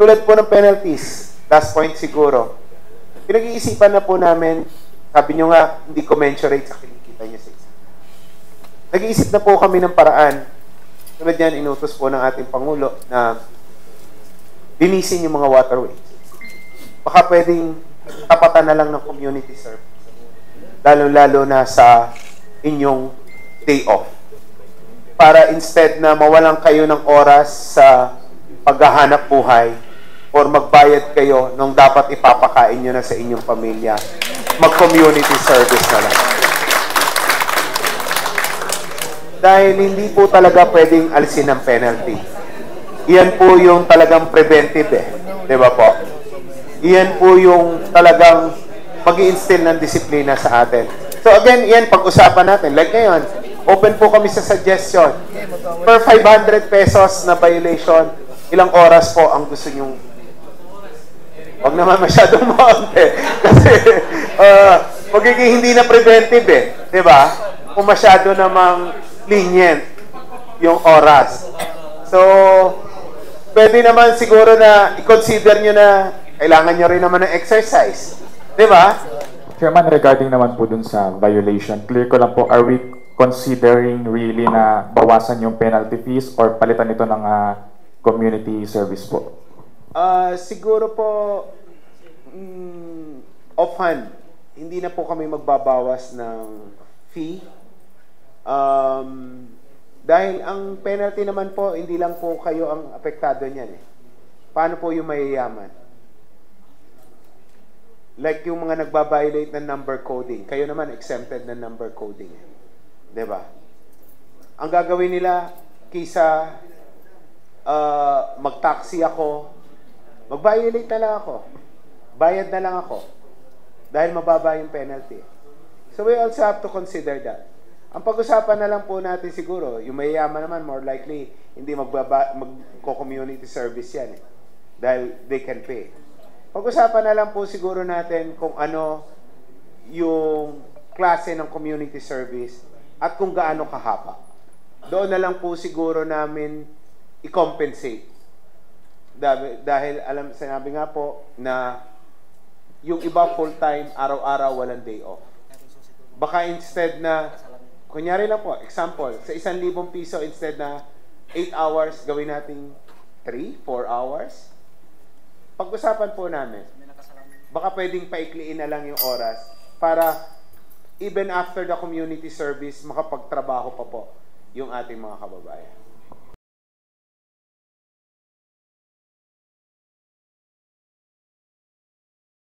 tulad po ng penalties, last point siguro, pinag-iisipan na po namin, sabi nyo nga, hindi commensurate sa kinikita nyo sa isa. Nag-iisip na po kami ng paraan. Tulad yan, inutos po ng ating Pangulo na linisin yung mga waterways. Baka pwedeng tapatan na lang ng community service. Lalo-lalo na sa inyong day off. Para instead na mawalan kayo ng oras sa paghahanap buhay or magbayad kayo nung dapat ipapakain nyo na sa inyong pamilya, mag-community service na lang. Dahil hindi po talaga pwedeng alisin ng penalty. Iyan po yung talagang preventive eh. Di ba po? Iyan po yung talagang mag-i-instill ng disiplina sa atin. So again, iyan pag-usapan natin. Like ngayon, open po kami sa suggestion. Per 500 pesos na violation, ilang oras po ang gusto nyong... Huwag naman masyadong maunti. Kasi magiging hindi na preventive eh. Di ba? Kung masyado namang lenient yung oras. So, pwede naman siguro na i-consider nyo na kailangan nyo rin naman ng exercise. Di ba? Chairman, regarding naman po dun sa violation, clear ko lang po, are we considering really na bawasan yung penalty fees or palitan ito ng community service po? Siguro po, offhand, hindi na po kami magbabawas ng fee. Dahil ang penalty naman po, hindi lang po kayo ang apektado niyan eh. Paano po yung mayayaman? Like yung mga nagbabiolate ng number coding. Kayo naman exempted ng number coding. Diba? Ang gagawin nila, kisa mag-taxi ako, mag-violate na lang ako. Bayad na lang ako. Dahil mababa yung penalty. So we also have to consider that. Ang pag-usapan na lang po natin siguro, yung mayayaman naman, more likely, hindi magko-community service yan eh. Dahil they can pay. Pag-usapan na lang po siguro natin kung ano yung klase ng community service at kung gaano kahaba. Doon na lang po siguro namin i-compensate. Dahil sinabi nga po na yung iba full-time, araw-araw, walang day off. Baka instead na, kunyari lang po, example, sa 1,000 piso, instead na 8 hours, gawin natin 3, 4 hours. Pag-usapan po namin, baka pwedeng paikliin na lang yung oras para even after the community service, makapagtrabaho pa po yung ating mga kababayan.